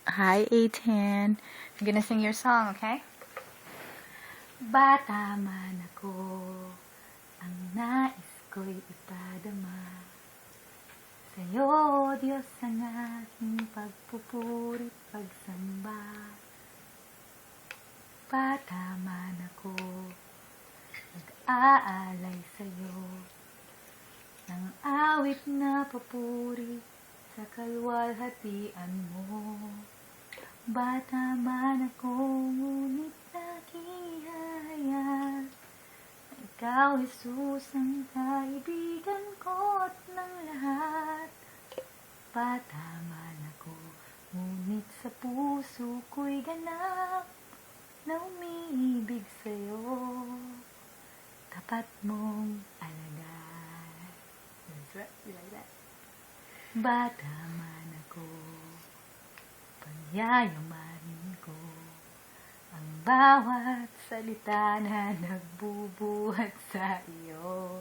Hi, A10. I'm gonna sing your song, okay? Bata man ako, ang nais ko'y ipadama. Sa'yo, Diyos, ang aking pagpupuri't pagsamba. Bata man ako, nag-aalay sa'yo ng awit na papuri sa kalwalhatian mo. Bata man ako, ngunit nakihayag na ikaw, Jesus, ang kaibigan ko at ng lahat. Bata man ako, ngunit sa puso ko'y ganap na umiibig sa'yo, tapat mong alagad. That's right, you like that? Bata man ako, pagyayamanin ko ang bawat salita na nagbubuhat sa iyo.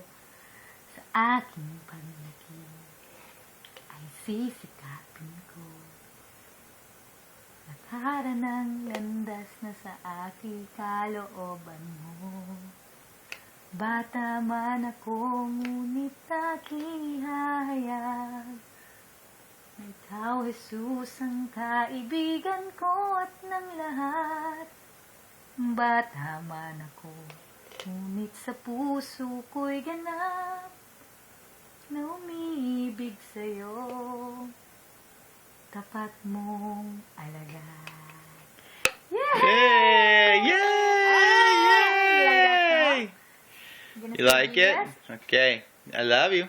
Sa aking panlaki ay sisikapin ko, nakara ng landas na sa aking kalooban mo. Bata man ako, ngunit nakihayag na ikaw, Jesus, ang kaibigan ko at ng lahat. Bata man ako, ngunit sa puso ko'y ganap na umiibig sa'yo, tapat mong alagad. Yay! Yay! Yay! You like it? Yes? Okay. I love you.